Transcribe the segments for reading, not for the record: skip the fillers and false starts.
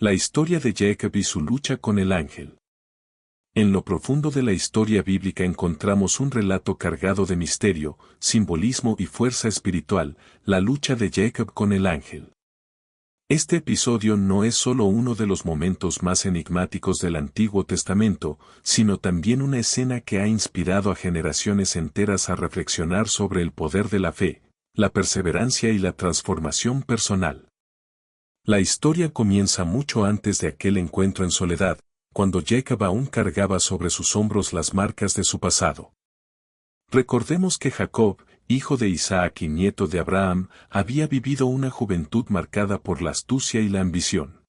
La historia de Jacob y su lucha con el ángel. En lo profundo de la historia bíblica encontramos un relato cargado de misterio, simbolismo y fuerza espiritual, la lucha de Jacob con el ángel. Este episodio no es solo uno de los momentos más enigmáticos del Antiguo Testamento, sino también una escena que ha inspirado a generaciones enteras a reflexionar sobre el poder de la fe, la perseverancia y la transformación personal. La historia comienza mucho antes de aquel encuentro en soledad, cuando Jacob aún cargaba sobre sus hombros las marcas de su pasado. Recordemos que Jacob, hijo de Isaac y nieto de Abraham, había vivido una juventud marcada por la astucia y la ambición.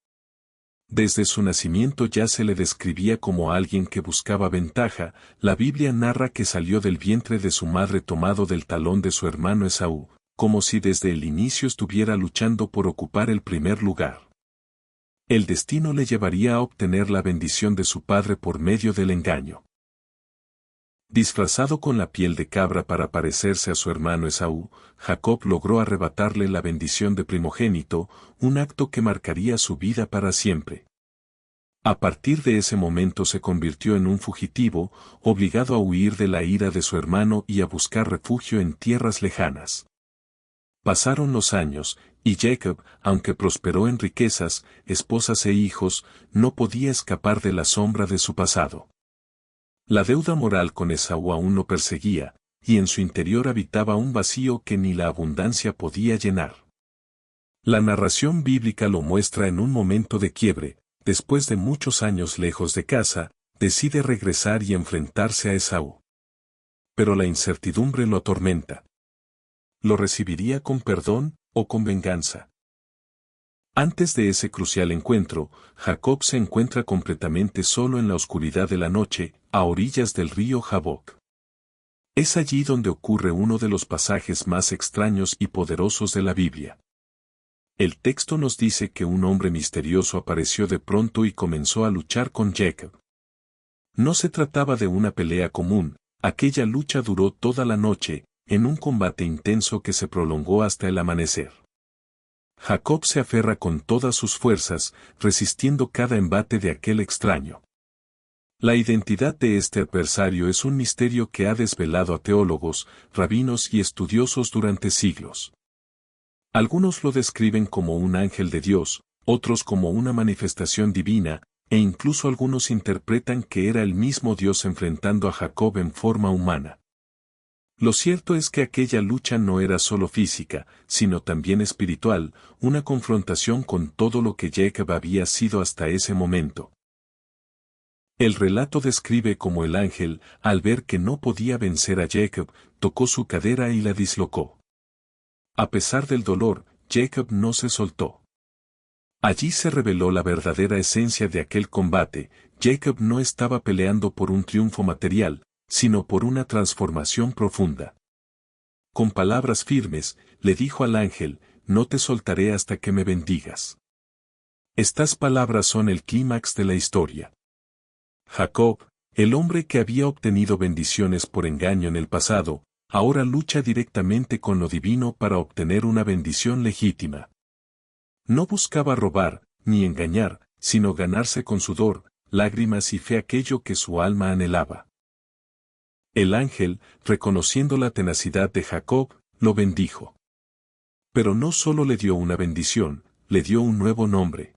Desde su nacimiento ya se le describía como alguien que buscaba ventaja. La Biblia narra que salió del vientre de su madre tomado del talón de su hermano Esaú, como si desde el inicio estuviera luchando por ocupar el primer lugar. El destino le llevaría a obtener la bendición de su padre por medio del engaño. Disfrazado con la piel de cabra para parecerse a su hermano Esaú, Jacob logró arrebatarle la bendición de primogénito, un acto que marcaría su vida para siempre. A partir de ese momento se convirtió en un fugitivo, obligado a huir de la ira de su hermano y a buscar refugio en tierras lejanas. Pasaron los años, y Jacob, aunque prosperó en riquezas, esposas e hijos, no podía escapar de la sombra de su pasado. La deuda moral con Esaú aún lo perseguía, y en su interior habitaba un vacío que ni la abundancia podía llenar. La narración bíblica lo muestra en un momento de quiebre. Después de muchos años lejos de casa, decide regresar y enfrentarse a Esaú. Pero la incertidumbre lo atormenta. ¿Lo recibiría con perdón o con venganza? Antes de ese crucial encuentro, Jacob se encuentra completamente solo en la oscuridad de la noche, a orillas del río Jaboc. Es allí donde ocurre uno de los pasajes más extraños y poderosos de la Biblia. El texto nos dice que un hombre misterioso apareció de pronto y comenzó a luchar con Jacob. No se trataba de una pelea común, aquella lucha duró toda la noche, en un combate intenso que se prolongó hasta el amanecer. Jacob se aferra con todas sus fuerzas, resistiendo cada embate de aquel extraño. La identidad de este adversario es un misterio que ha desvelado a teólogos, rabinos y estudiosos durante siglos. Algunos lo describen como un ángel de Dios, otros como una manifestación divina, e incluso algunos interpretan que era el mismo Dios enfrentando a Jacob en forma humana. Lo cierto es que aquella lucha no era solo física, sino también espiritual, una confrontación con todo lo que Jacob había sido hasta ese momento. El relato describe cómo el ángel, al ver que no podía vencer a Jacob, tocó su cadera y la dislocó. A pesar del dolor, Jacob no se soltó. Allí se reveló la verdadera esencia de aquel combate. Jacob no estaba peleando por un triunfo material, sino por una transformación profunda. Con palabras firmes, le dijo al ángel, no te soltaré hasta que me bendigas. Estas palabras son el clímax de la historia. Jacob, el hombre que había obtenido bendiciones por engaño en el pasado, ahora lucha directamente con lo divino para obtener una bendición legítima. No buscaba robar, ni engañar, sino ganarse con sudor, lágrimas y fe aquello que su alma anhelaba. El ángel, reconociendo la tenacidad de Jacob, lo bendijo. Pero no solo le dio una bendición, le dio un nuevo nombre.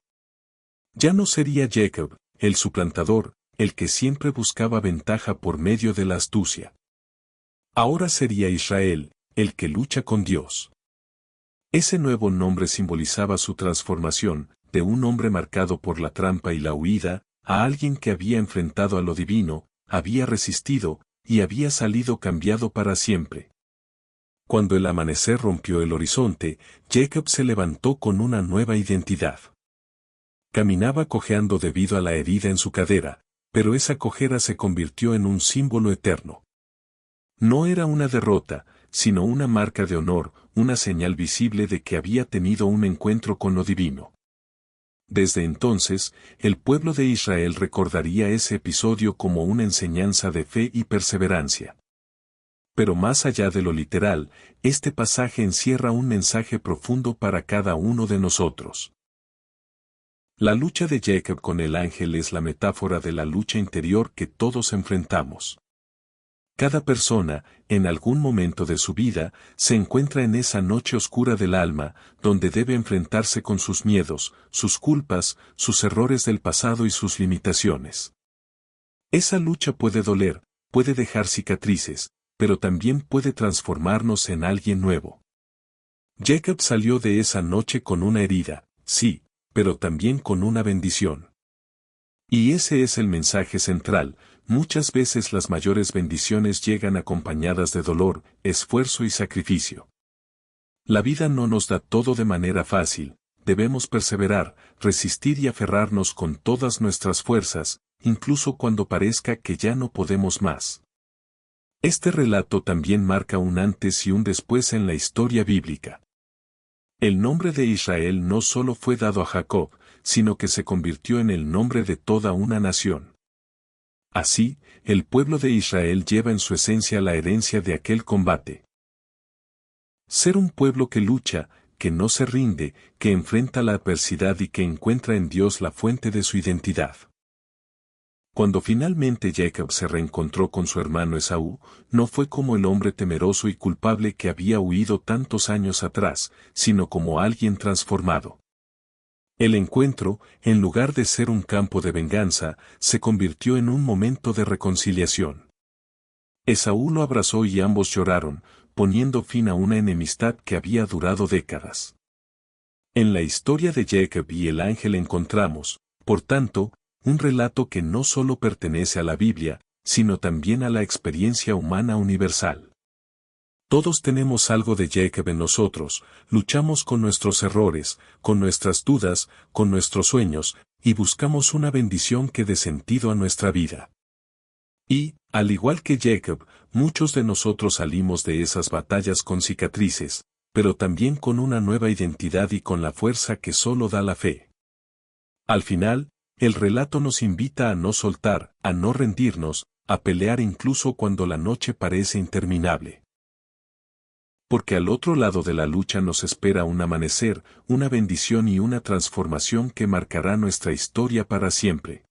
Ya no sería Jacob, el suplantador, el que siempre buscaba ventaja por medio de la astucia. Ahora sería Israel, el que lucha con Dios. Ese nuevo nombre simbolizaba su transformación, de un hombre marcado por la trampa y la huida, a alguien que había enfrentado a lo divino, había resistido, y había salido cambiado para siempre. Cuando el amanecer rompió el horizonte, Jacob se levantó con una nueva identidad. Caminaba cojeando debido a la herida en su cadera, pero esa cojera se convirtió en un símbolo eterno. No era una derrota, sino una marca de honor, una señal visible de que había tenido un encuentro con lo divino. Desde entonces, el pueblo de Israel recordaría ese episodio como una enseñanza de fe y perseverancia. Pero más allá de lo literal, este pasaje encierra un mensaje profundo para cada uno de nosotros. La lucha de Jacob con el ángel es la metáfora de la lucha interior que todos enfrentamos. Cada persona, en algún momento de su vida, se encuentra en esa noche oscura del alma, donde debe enfrentarse con sus miedos, sus culpas, sus errores del pasado y sus limitaciones. Esa lucha puede doler, puede dejar cicatrices, pero también puede transformarnos en alguien nuevo. Jacob salió de esa noche con una herida, sí, pero también con una bendición. Y ese es el mensaje central: muchas veces las mayores bendiciones llegan acompañadas de dolor, esfuerzo y sacrificio. La vida no nos da todo de manera fácil, debemos perseverar, resistir y aferrarnos con todas nuestras fuerzas, incluso cuando parezca que ya no podemos más. Este relato también marca un antes y un después en la historia bíblica. El nombre de Israel no solo fue dado a Jacob, sino que se convirtió en el nombre de toda una nación. Así, el pueblo de Israel lleva en su esencia la herencia de aquel combate. Ser un pueblo que lucha, que no se rinde, que enfrenta la adversidad y que encuentra en Dios la fuente de su identidad. Cuando finalmente Jacob se reencontró con su hermano Esaú, no fue como el hombre temeroso y culpable que había huido tantos años atrás, sino como alguien transformado. El encuentro, en lugar de ser un campo de venganza, se convirtió en un momento de reconciliación. Esaú lo abrazó y ambos lloraron, poniendo fin a una enemistad que había durado décadas. En la historia de Jacob y el ángel encontramos, por tanto, un relato que no solo pertenece a la Biblia, sino también a la experiencia humana universal. Todos tenemos algo de Jacob en nosotros, luchamos con nuestros errores, con nuestras dudas, con nuestros sueños, y buscamos una bendición que dé sentido a nuestra vida. Y, al igual que Jacob, muchos de nosotros salimos de esas batallas con cicatrices, pero también con una nueva identidad y con la fuerza que solo da la fe. Al final, el relato nos invita a no soltar, a no rendirnos, a pelear incluso cuando la noche parece interminable. Porque al otro lado de la lucha nos espera un amanecer, una bendición y una transformación que marcará nuestra historia para siempre.